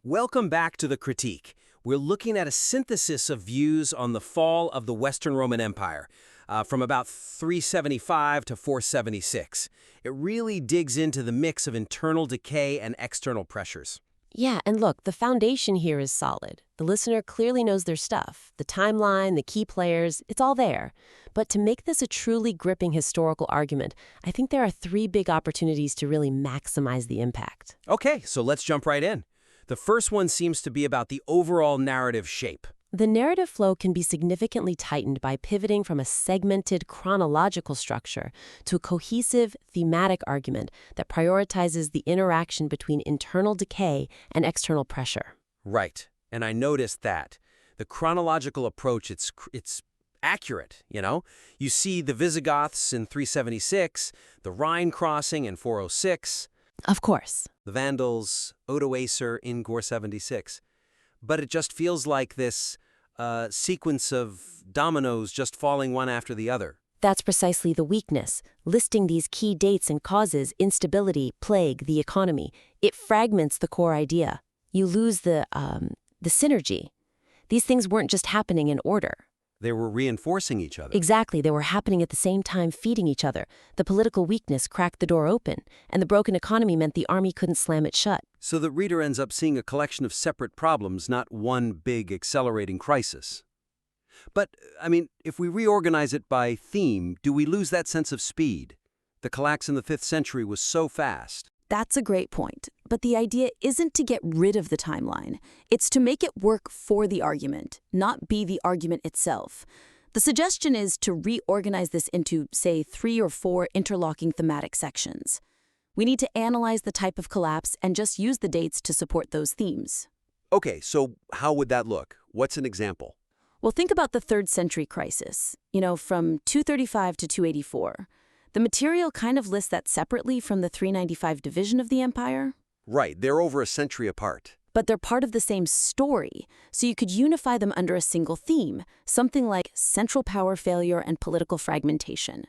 Welcome back to The Critique. We're looking at a synthesis of views on the fall of the Western Roman Empire, from about 375 to 476. It really digs into the mix of internal decay and external pressures. Yeah, and look, the foundation here is solid. The listener clearly knows their stuff. The timeline, the key players, it's all there. But to make this a truly gripping historical argument, I think there are three big opportunities to really maximize the impact. Okay, so let's jump right in. The first one seems to be about the overall narrative shape. The narrative flow can be significantly tightened by pivoting from a segmented chronological structure to a cohesive thematic argument that prioritizes the interaction between internal decay and external pressure. Right, and I noticed that. The chronological approach, it's accurate, you know? You see the Visigoths in 376, the Rhine crossing in 406, Of course. the Vandals, Odoacer in 476. But it just feels like this sequence of dominoes just falling one after the other. That's precisely the weakness. Listing these key dates and causes, instability, plague, the economy, it fragments the core idea. You lose the synergy. These things weren't just happening in order. They were reinforcing each other. Exactly, they were happening at the same time, feeding each other. The political weakness cracked the door open, and the broken economy meant the army couldn't slam it shut. So the reader ends up seeing a collection of separate problems, not one big accelerating crisis. But, if we reorganize it by theme, do we lose that sense of speed? The collapse in the 5th century was so fast. That's a great point. But the idea isn't to get rid of the timeline. It's to make it work for the argument, not be the argument itself. The suggestion is to reorganize this into, say, 3 or 4 interlocking thematic sections. We need to analyze the type of collapse and just use the dates to support those themes. Okay, so how would that look? What's an example? Well, think about the 3rd century crisis, from 235 to 284. The material kind of lists that separately from the 395 division of the empire. Right, they're over a century apart. But they're part of the same story, so you could unify them under a single theme, something like central power failure and political fragmentation.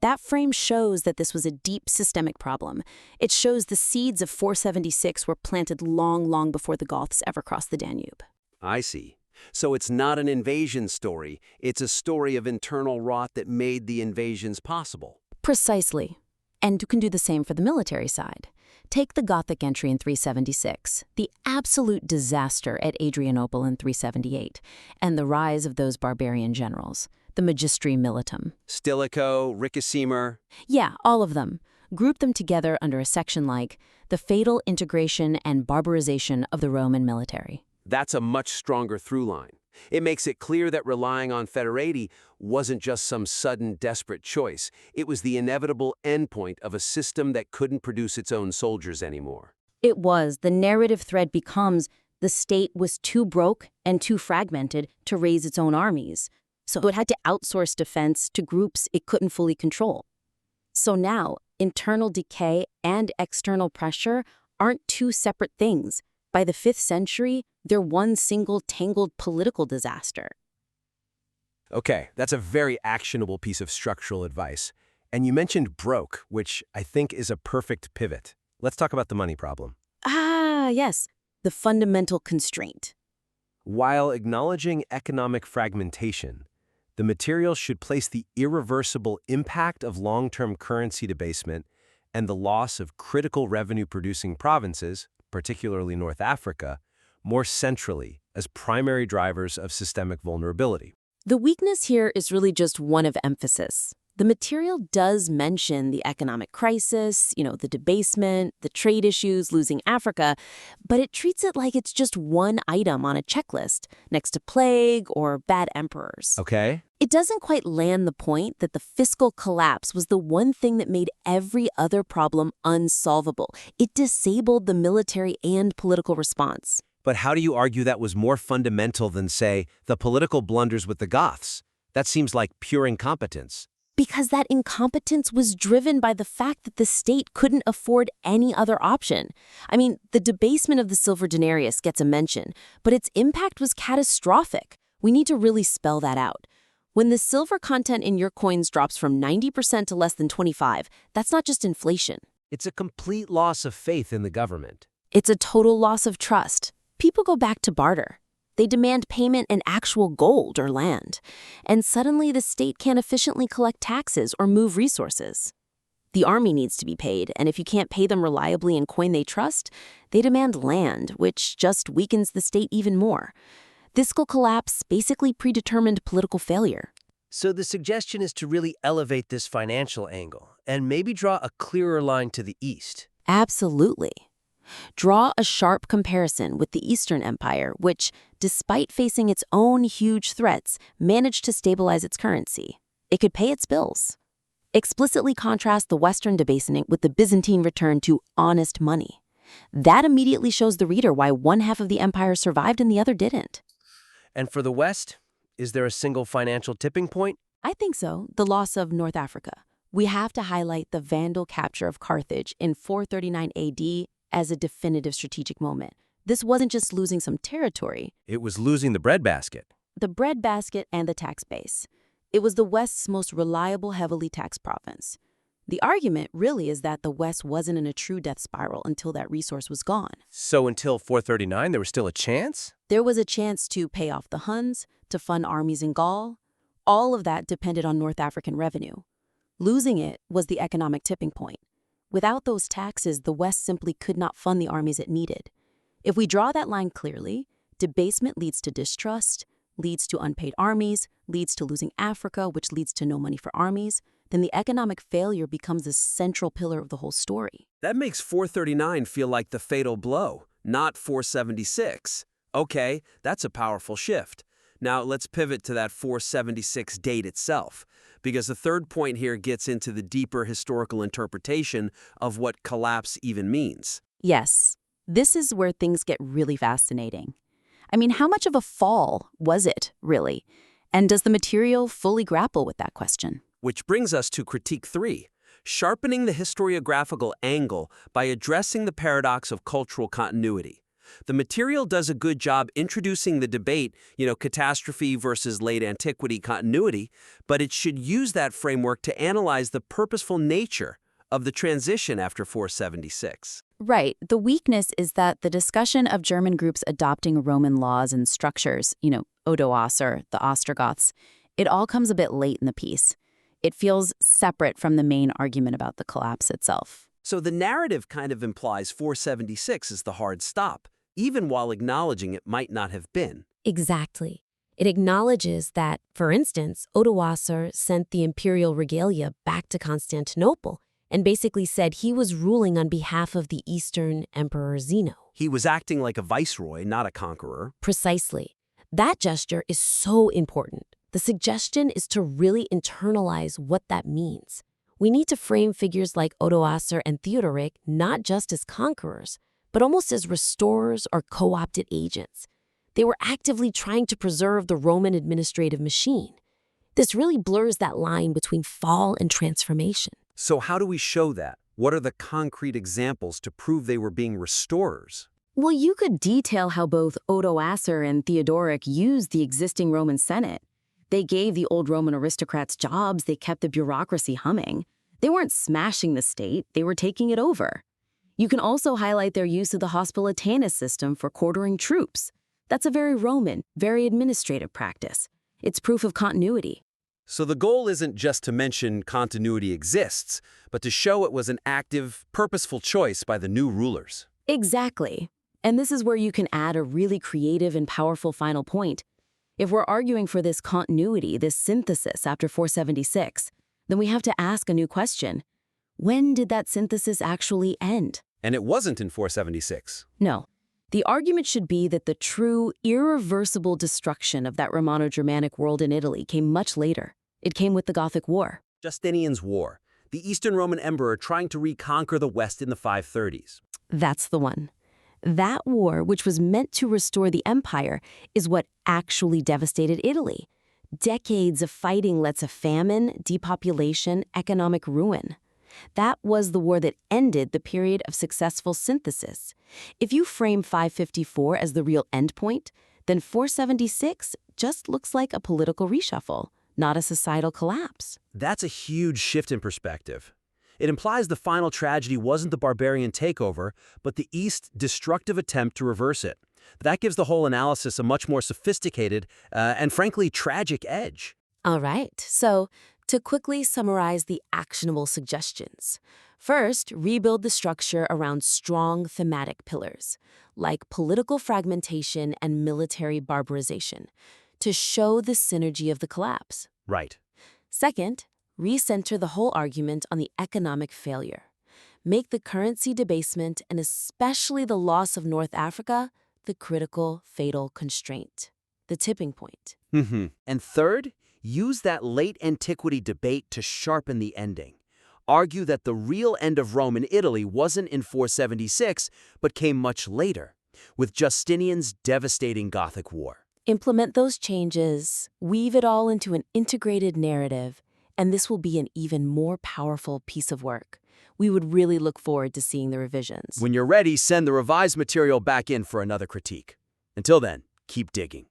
That frame shows that this was a deep systemic problem. It shows the seeds of 476 were planted long before the Goths ever crossed the Danube. I see. So it's not an invasion story, it's a story of internal rot that made the invasions possible. Precisely. And you can do the same for the military side. Take the Gothic entry in 376, the absolute disaster at Adrianople in 378, and the rise of those barbarian generals, the Magistri Militum. Stilicho, Ricimer. Yeah, all of them. Group them together under a section like the fatal integration and barbarization of the Roman military. That's a much stronger through line. It makes it clear that relying on federati wasn't just some sudden, desperate choice. It was the inevitable endpoint of a system that couldn't produce its own soldiers anymore. It was. The narrative thread becomes the state was too broke and too fragmented to raise its own armies. So it had to outsource defense to groups it couldn't fully control. So now, internal decay and external pressure aren't two separate things. By the 5th century, they're one single tangled political disaster. Okay, that's a very actionable piece of structural advice. And you mentioned broke, which I think is a perfect pivot. Let's talk about the money problem. Yes, the fundamental constraint. While acknowledging economic fragmentation, the material should place the irreversible impact of long-term currency debasement and the loss of critical revenue-producing provinces, particularly North Africa, more centrally as primary drivers of systemic vulnerability. The weakness here is really just one of emphasis. The material does mention the economic crisis, the debasement, the trade issues, losing Africa, but it treats it like it's just one item on a checklist, next to plague or bad emperors. Okay. It doesn't quite land the point that the fiscal collapse was the one thing that made every other problem unsolvable. It disabled the military and political response. But how do you argue that was more fundamental than, say, the political blunders with the Goths? That seems like pure incompetence. Because that incompetence was driven by the fact that the state couldn't afford any other option. The debasement of the silver denarius gets a mention, but its impact was catastrophic. We need to really spell that out. When the silver content in your coins drops from 90% to less than 25%, that's not just inflation. It's a complete loss of faith in the government. It's a total loss of trust. People go back to barter. They demand payment in actual gold or land. And suddenly the state can't efficiently collect taxes or move resources. The army needs to be paid, and if you can't pay them reliably in coin they trust, they demand land, which just weakens the state even more. Fiscal collapse basically predetermined political failure. So the suggestion is to really elevate this financial angle and maybe draw a clearer line to the east. Absolutely. Draw a sharp comparison with the Eastern Empire, which, despite facing its own huge threats, managed to stabilize its currency. It could pay its bills. Explicitly contrast the Western debasement with the Byzantine return to honest money. That immediately shows the reader why one half of the empire survived and the other didn't. And for the West, is there a single financial tipping point? I think so. The loss of North Africa. We have to highlight the Vandal capture of Carthage in 439 AD as a definitive strategic moment. This wasn't just losing some territory. It was losing the breadbasket. The breadbasket and the tax base. It was the West's most reliable, heavily taxed province. The argument really is that the West wasn't in a true death spiral until that resource was gone. So until 439, there was still a chance? There was a chance to pay off the Huns, to fund armies in Gaul. All of that depended on North African revenue. Losing it was the economic tipping point. Without those taxes, the West simply could not fund the armies it needed. If we draw that line clearly, debasement leads to distrust, leads to unpaid armies, leads to losing Africa, which leads to no money for armies, then the economic failure becomes the central pillar of the whole story. That makes 439 feel like the fatal blow, not 476. Okay, that's a powerful shift. Now let's pivot to that 476 date itself, because the third point here gets into the deeper historical interpretation of what collapse even means. Yes, this is where things get really fascinating. I mean, how much of a fall was it, really? And does the material fully grapple with that question? Which brings us to critique 3, sharpening the historiographical angle by addressing the paradox of cultural continuity. The material does a good job introducing the debate, catastrophe versus late antiquity continuity, but it should use that framework to analyze the purposeful nature of the transition after 476. Right. The weakness is that the discussion of German groups adopting Roman laws and structures, Odoacer, the Ostrogoths, it all comes a bit late in the piece. It feels separate from the main argument about the collapse itself. So the narrative kind of implies 476 is the hard stop, even while acknowledging it might not have been. Exactly. It acknowledges that, for instance, Odoacer sent the imperial regalia back to Constantinople and basically said he was ruling on behalf of the Eastern Emperor Zeno. He was acting like a viceroy, not a conqueror. Precisely. That gesture is so important. The suggestion is to really internalize what that means. We need to frame figures like Odoacer and Theodoric not just as conquerors, but almost as restorers or co-opted agents. They were actively trying to preserve the Roman administrative machine. This really blurs that line between fall and transformation. So how do we show that? What are the concrete examples to prove they were being restorers? Well, you could detail how both Odoacer and Theodoric used the existing Roman Senate. They gave the old Roman aristocrats jobs, they kept the bureaucracy humming. They weren't smashing the state, they were taking it over. You can also highlight their use of the hospitalis system for quartering troops. That's a very Roman, very administrative practice. It's proof of continuity. So the goal isn't just to mention continuity exists, but to show it was an active, purposeful choice by the new rulers. Exactly. And this is where you can add a really creative and powerful final point. If we're arguing for this continuity, this synthesis after 476, then we have to ask a new question. When did that synthesis actually end? And it wasn't in 476. No. The argument should be that the true, irreversible destruction of that Romano-Germanic world in Italy came much later. It came with the Gothic War. Justinian's War, the Eastern Roman Emperor trying to reconquer the West in the 530s. That's the one. That war, which was meant to restore the empire, is what actually devastated Italy. Decades of fighting led to famine, depopulation, economic ruin. That was the war that ended the period of successful synthesis. If you frame 554 as the real endpoint, then 476 just looks like a political reshuffle, not a societal collapse. That's a huge shift in perspective. It implies the final tragedy wasn't the barbarian takeover, but the East's destructive attempt to reverse it. That gives the whole analysis a much more sophisticated and frankly tragic edge. All right, so to quickly summarize the actionable suggestions. First, rebuild the structure around strong thematic pillars, like political fragmentation and military barbarization, to show the synergy of the collapse. Right. Second, recenter the whole argument on the economic failure. Make the currency debasement, and especially the loss of North Africa, the critical, fatal constraint, the tipping point. And third, use that late antiquity debate to sharpen the ending. Argue that the real end of Rome and Italy wasn't in 476, but came much later, with Justinian's devastating Gothic War. Implement those changes, weave it all into an integrated narrative, and this will be an even more powerful piece of work. We would really look forward to seeing the revisions. When you're ready, send the revised material back in for another critique. Until then, keep digging.